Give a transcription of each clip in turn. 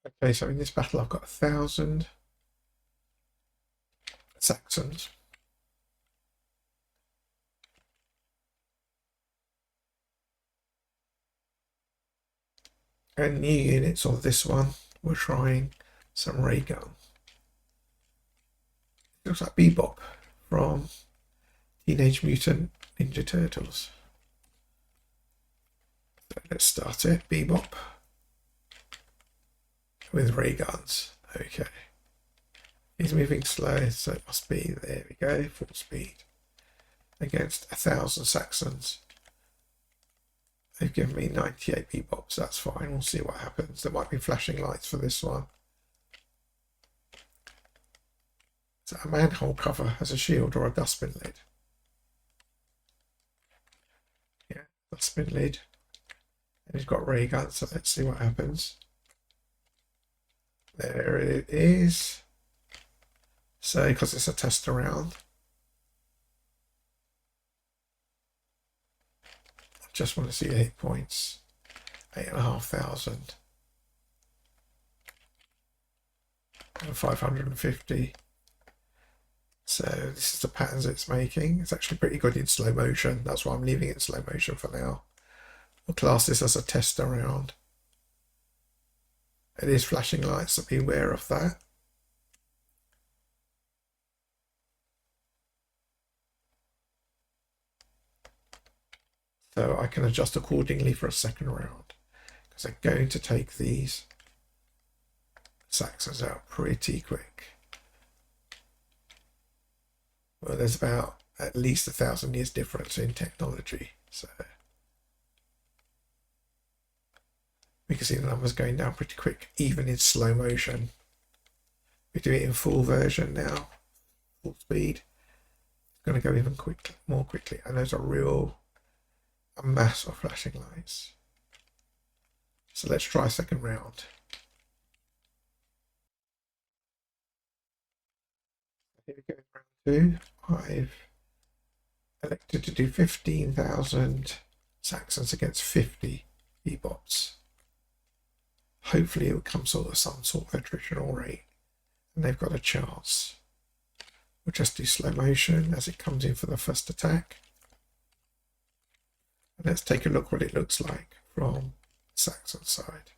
Okay, so in this battle I've got 1,000 Saxons. And new units of this one, we're trying some ray gun. Looks like Bebop from Teenage Mutant Ninja Turtles. So let's start it. Bebop with ray guns. Okay. He's moving slow, so it must be, there we go, full speed. Against 1,000 Saxons. They've given me 98 Bebops, that's fine, we'll see what happens. There might be flashing lights for this one. Is that a manhole cover as a shield or a dustbin lid? Yeah, dustbin lid. And he's got ray guns, so let's see what happens. There it is. So, because it's a test around, I just want to see the hit points. 8,500 and 550. So this is the patterns it's making. It's actually pretty good in slow motion. That's why I'm leaving it in slow motion for now. We'll class this as a test around. It is flashing lights, so be aware of that. So I can adjust accordingly for a second round, because I'm going to take these Saxons out pretty quick. Well, there's about at least 1,000 years difference in technology, so we can see the numbers going down pretty quick, even in slow motion. We do it in full version now, full speed. It's going to go even more quickly, and there's a mass of flashing lights. So let's try a second round. Here we go, round 2. I've elected to do 15,000 Saxons against 50 Bebops. Hopefully it will come some sort of attritional rate, and they've got a chance. We'll just do slow motion as it comes in for the first attack. And let's take a look what it looks like from the Saxon side.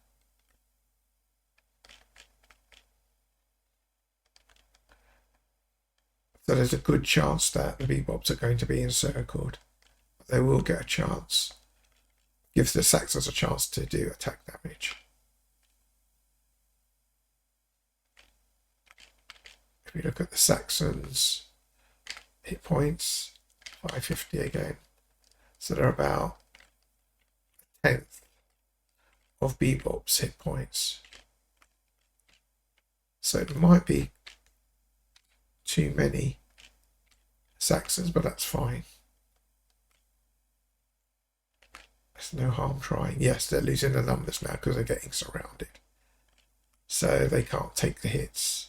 So there's a good chance that the Bebops are going to be encircled. But they will get a chance. Gives the Saxons a chance to do attack damage. If we look at the Saxons' hit points, 550 again. So they're about a tenth of Bebop's hit points. So it might be too many Saxons, but that's fine. There's no harm trying. Yes, they're losing the numbers now because they're getting surrounded. So they can't take the hits.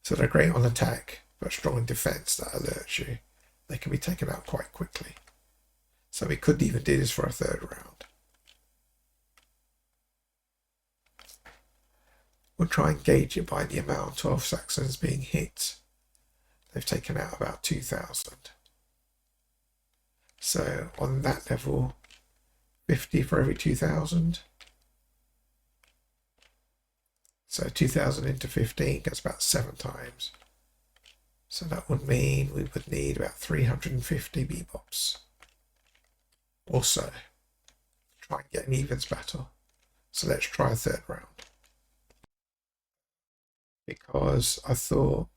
So they're great on attack, but strong in defense. That alerts you. They can be taken out quite quickly. So we could even do this for a third round. We'll try and gauge it by the amount of Saxons being hit. They've taken out about 2,000. So on that level, 50 for every 2,000. So 2,000 into 15 gets about 7 times. So that would mean we would need about 350 Bebops. Also, try and get an evens battle. So let's try a third round. Because I thought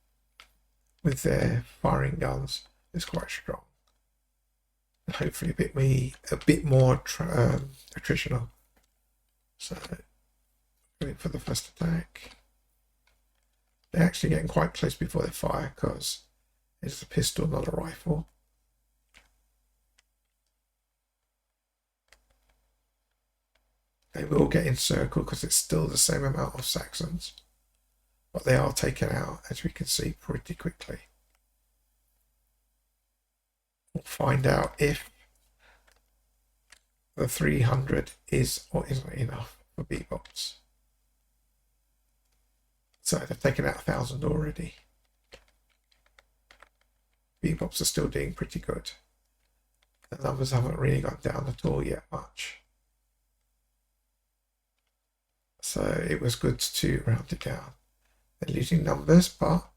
with their firing guns, it's quite strong. And hopefully a bit more attritional. So, going for the first attack. They're actually getting quite close before they fire because it's a pistol, not a rifle. They will get encircled because it's still the same amount of Saxons. But they are taken out, as we can see, pretty quickly. We'll find out if the 300 is or isn't enough for Bebops. So they've taken out 1,000 already. Bebops are still doing pretty good. The numbers haven't really gone down at all yet much. So it was good to round it down. They're losing numbers, but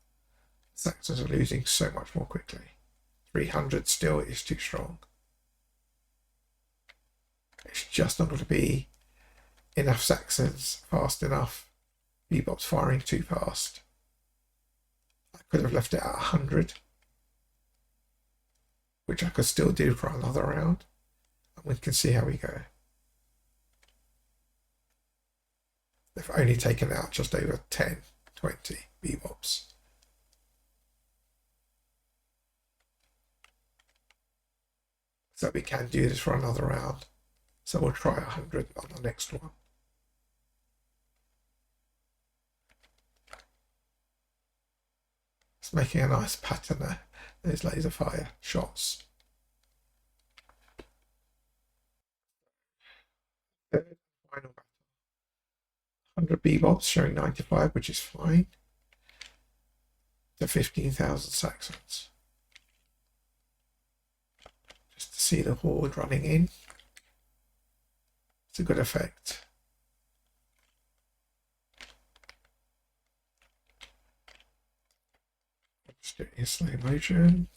Saxons are losing so much more quickly. 300 still is too strong. It's just not going to be enough Saxons fast enough. Bebop's firing too fast. I could have left it at 100, which I could still do for another round, and we can see how we go. They've only taken out just over 10, 20 Bebops. So we can do this for another round. So we'll try 100 on the next one. It's making a nice pattern there. Those laser fire shots. Third final battle. 100 Bebops showing 95, which is fine. To 15,000 Saxons. Just to see the horde running in. It's a good effect. Just do it in slow motion.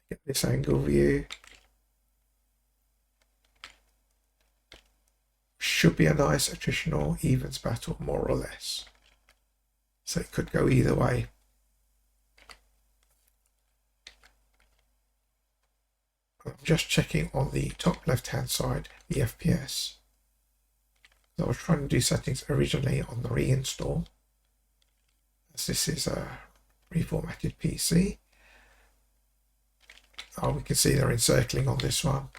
Get this angle view. Should be a nice attritional evens battle, more or less. So it could go either way. I'm just checking on the top left hand side the FPS. I was trying to do settings originally on the reinstall, as this is a reformatted PC. Oh, we can see they're encircling on this one.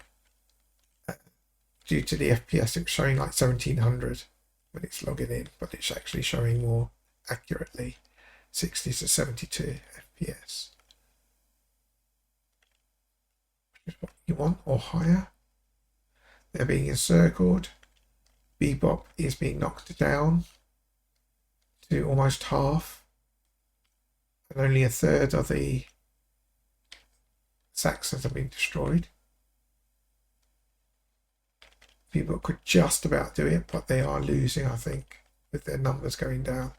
Due to the FPS, it's showing like 1700 when it's logging in, but it's actually showing more accurately 60 to 72 FPS. Which is what you want, or higher. They're being encircled. Bebop is being knocked down to almost half, and only a third of the Saxons have been destroyed. Bebop could just about do it, but they are losing, I think, with their numbers going down.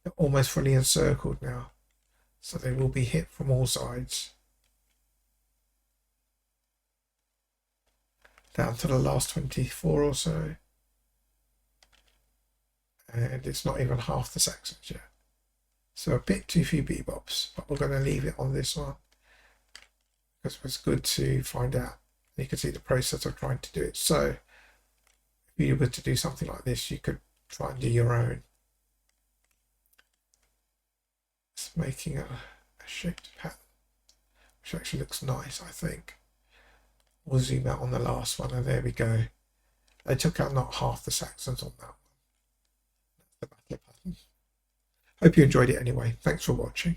They're almost fully encircled now, so they will be hit from all sides. Down to the last 24 or so. And it's not even half the Saxons yet. So a bit too few Bebops, but we're going to leave it on this one because it was good to find out. You can see the process of trying to do it. So if you were to do something like this, you could try and do your own. It's making a shaped pattern, which actually looks nice, I think. We'll zoom out on the last one, and there we go. They took out not half the Saxons on that one. That's the battle pattern. Hope you enjoyed it anyway. Thanks for watching.